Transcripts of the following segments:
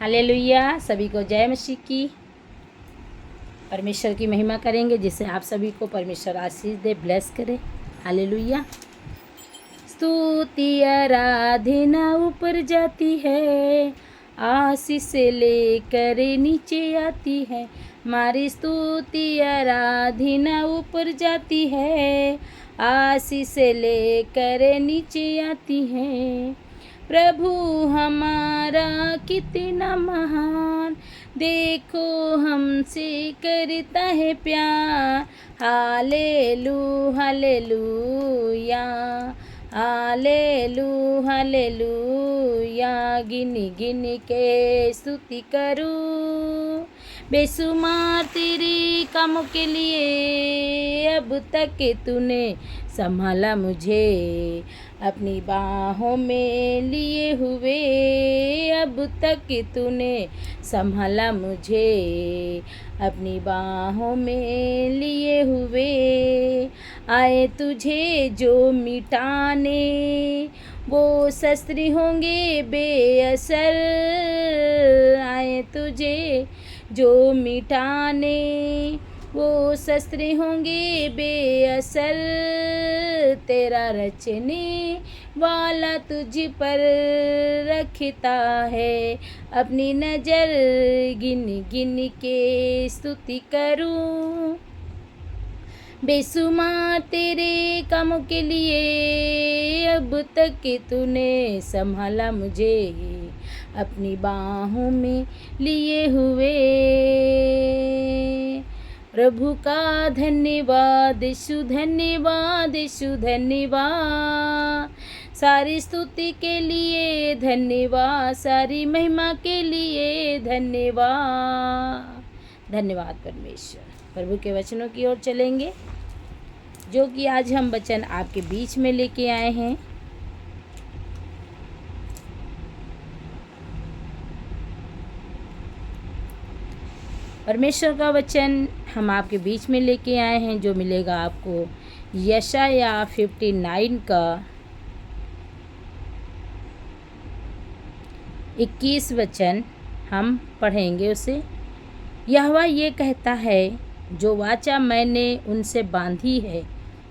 Hallelujah. सभी को जय मसीह की। परमेश्वर की महिमा करेंगे, जिससे आप सभी को परमेश्वर आशीष दे, ब्लेस करे। हालेलुया। स्तुति आराधना ऊपर जाती है, आशीष लेकर नीचे आती है। हमारी स्तुति आराधना ऊपर जाती है, आशीष लेकर नीचे आती है। प्रभु हमारा कितना महान, देखो हमसे करता है प्यार। हालेलू हालेलूया, हालेलू हालेलूया। गिन गिन के स्तुति करूं, बेशुमार तेरे कामों के लिए। अब तक तूने संभाला मुझे, अपनी बाहों में लिए हुए। अब तक तूने संभाला मुझे, अपनी बाहों में लिए हुए। आए तुझे जो मिटाने, वो शस्त्र होंगे बेअसर। आए तुझे जो मिटाने, वो शस्त्र होंगे बेअसर। तेरा रचने वाला तुझ पर रखता है अपनी नज़र। गिन गिन के स्तुति करूं, बेशुमार तेरे कामों के लिए। अब तक तूने संभाला मुझे, अपनी बाहों में लिए हुए। प्रभु का धन्यवाद यीशु, धन्यवाद यीशु, धन्यवाद। सारी स्तुति के लिए धन्यवाद, सारी महिमा के लिए धन्यवाद। धन्यवाद परमेश्वर। प्रभु के वचनों की ओर चलेंगे, जो कि आज हम वचन आपके बीच में लेके आए हैं। परमेश्वर का वचन हम आपके बीच में लेके आए हैं, जो मिलेगा आपको यशाया 59 का 21 वचन हम पढ़ेंगे उसे। यहोवा ये कहता है, जो वाचा मैंने उनसे बांधी है,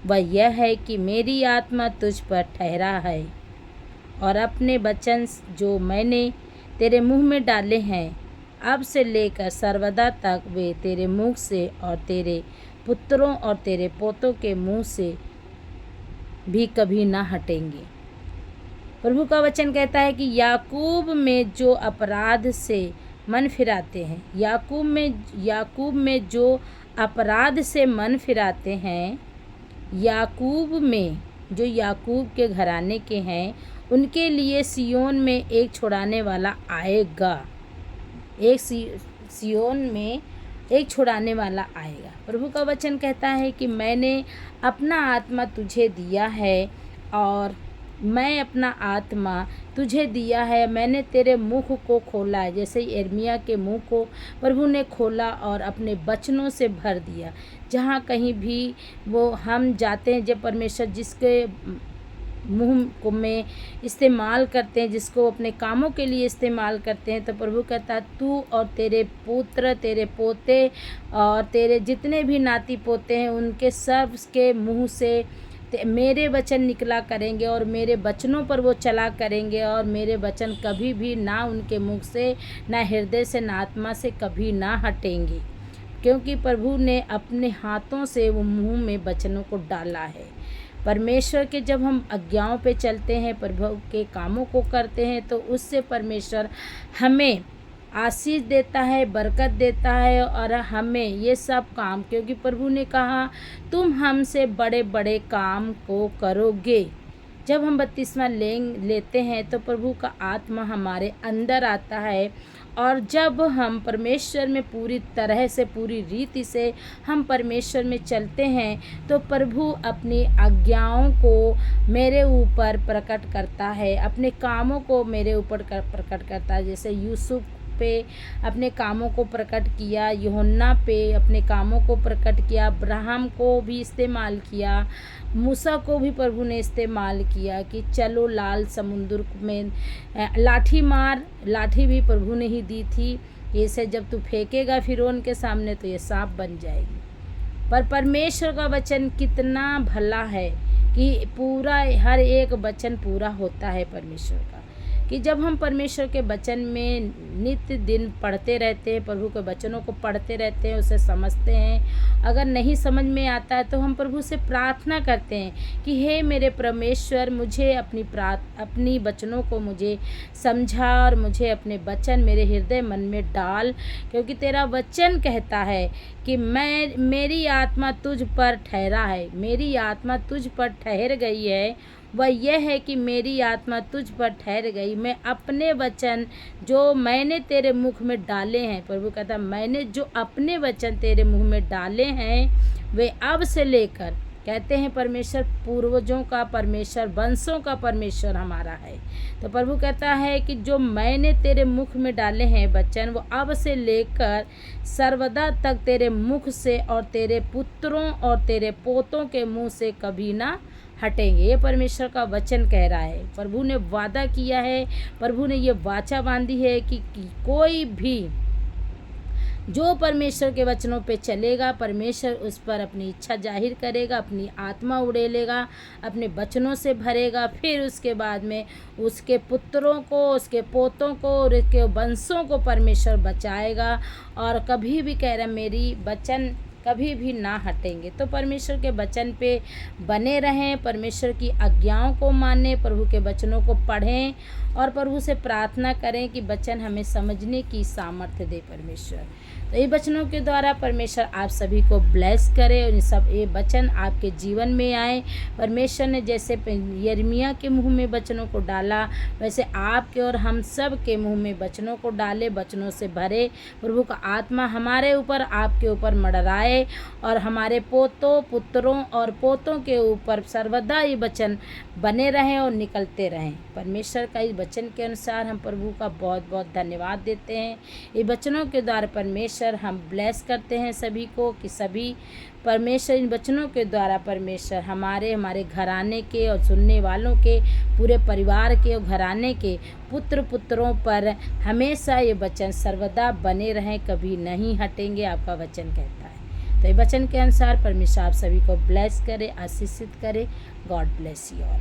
वह यह है कि मेरी आत्मा तुझ पर ठहरा है, और अपने वचन जो मैंने तेरे मुंह में डाले हैं, अब से लेकर सर्वदा तक वे तेरे मुख से और तेरे पुत्रों और तेरे पोतों के मुंह से भी कभी ना हटेंगे। प्रभु का वचन कहता है कि याकूब में जो अपराध से मन फिराते हैं, याकूब में जो अपराध से मन फिराते हैं, याकूब में जो याकूब के घराने के हैं, उनके लिए सियोन में एक छुड़ाने वाला आएगा। एक सियोन में एक छुड़ाने वाला आएगा। प्रभु का वचन कहता है कि मैंने अपना आत्मा तुझे दिया है, और मैं अपना आत्मा तुझे दिया है। मैंने तेरे मुख को खोला है, जैसे यिर्मयाह के मुंह को प्रभु ने खोला और अपने वचनों से भर दिया। जहाँ कहीं भी वो हम जाते हैं, जब परमेश्वर जिसके मुँह को में इस्तेमाल करते हैं, जिसको अपने कामों के लिए इस्तेमाल करते हैं, तो प्रभु कहता है तू और तेरे पुत्र, तेरे पोते और तेरे जितने भी नाती पोते हैं, उनके सब के मुँह से मेरे वचन निकला करेंगे, और मेरे वचनों पर वो चला करेंगे। और मेरे वचन कभी भी ना उनके मुख से, ना हृदय से, ना आत्मा से कभी ना हटेंगे, क्योंकि प्रभु ने अपने हाथों से वो मुँह में वचनों को डाला है। परमेश्वर के जब हम आज्ञाओं पे चलते हैं, प्रभु के कामों को करते हैं, तो उससे परमेश्वर हमें आशीष देता है, बरकत देता है। और हमें ये सब काम, क्योंकि प्रभु ने कहा तुम हमसे बड़े बड़े काम को करोगे। जब हम बपतिस्मा लेते हैं, तो प्रभु का आत्मा हमारे अंदर आता है, और जब हम परमेश्वर में पूरी तरह से, पूरी रीति से हम परमेश्वर में चलते हैं, तो प्रभु अपनी आज्ञाओं को मेरे ऊपर प्रकट करता है, अपने कामों को मेरे ऊपर प्रकट करता है। जैसे यूसुफ पे अपने कामों को प्रकट किया, यूहन्ना पे अपने कामों को प्रकट किया, अब्राहम को भी इस्तेमाल किया, मूसा को भी प्रभु ने इस्तेमाल किया कि चलो लाल समुद्र में लाठी मार। लाठी भी प्रभु ने ही दी थी, इसे जब तू फेंकेगा फिरौन के सामने तो ये सांप बन जाएगी। पर परमेश्वर का वचन कितना भला है कि पूरा हर एक वचन पूरा होता है परमेश्वर का, कि जब हम परमेश्वर के वचन में नित्य दिन पढ़ते रहते हैं, प्रभु के वचनों को पढ़ते रहते हैं, उसे समझते हैं, अगर नहीं समझ में आता है तो हम प्रभु से प्रार्थना करते हैं कि हे मेरे परमेश्वर, मुझे अपनी वचनों को मुझे समझा और मुझे अपने वचन मेरे हृदय मन में डाल, क्योंकि तेरा वचन कहता है कि मेरी आत्मा तुझ पर ठहरा है, मेरी आत्मा तुझ पर ठहर गई है। वह यह है कि मेरी आत्मा तुझ पर ठहर गई। मैं अपने वचन जो मैंने तेरे मुख में डाले हैं, प्रभु कहता मैंने जो अपने वचन तेरे मुंह में डाले हैं वे अब से लेकर, कहते हैं परमेश्वर पूर्वजों का परमेश्वर, वंशों का परमेश्वर हमारा है। तो प्रभु कहता है कि जो मैंने तेरे मुख में डाले हैं वचन, वो अब से लेकर सर्वदा तक तेरे मुख से और तेरे पुत्रों और तेरे पोतों के मुंह से कभी ना हटेंगे। ये परमेश्वर का वचन कह रहा है। प्रभु ने वादा किया है, प्रभु ने ये वाचा बांधी है कि कोई भी जो परमेश्वर के वचनों पे चलेगा, परमेश्वर उस पर अपनी इच्छा जाहिर करेगा, अपनी आत्मा उड़ेलेगा, अपने वचनों से भरेगा, फिर उसके बाद में उसके पुत्रों को, उसके पोतों को और उसके वंशों को परमेश्वर बचाएगा। और कभी भी कह रहा मेरी वचन कभी भी ना हटेंगे। तो परमेश्वर के वचन पे बने रहें, परमेश्वर की आज्ञाओं को मानें, प्रभु के वचनों को पढ़ें और प्रभु से प्रार्थना करें कि वचन हमें समझने की सामर्थ्य दे परमेश्वर। तो ये वचनों के द्वारा परमेश्वर आप सभी को ब्लेस करे और ये वचन आपके जीवन में आए। परमेश्वर ने जैसे यिर्मयाह के मुंह में वचनों को डाला, वैसे आपके और हम सब के मुंह में वचनों को डाले, वचनों से भरे। प्रभु का आत्मा हमारे ऊपर, आपके ऊपर मंडराए और हमारे पोतों, पुत्रों और पोतों के ऊपर सर्वदा ये वचन बने रहें और निकलते रहें। परमेश्वर का इस वचन के अनुसार हम प्रभु का बहुत बहुत धन्यवाद देते हैं। ये वचनों के द्वारा परमेश्वर हम ब्लेस करते हैं सभी को, कि सभी परमेश्वर इन वचनों के द्वारा परमेश्वर हमारे घराने के और सुनने वालों के पूरे परिवार के और घराने के पुत्रों पर हमेशा ये वचन सर्वदा बने रहें, कभी नहीं हटेंगे, आपका वचन कहता है। तो ये वचन के अनुसार परमेश्वर आप सभी को ब्लेस करे, आशीषित करे। God bless you all.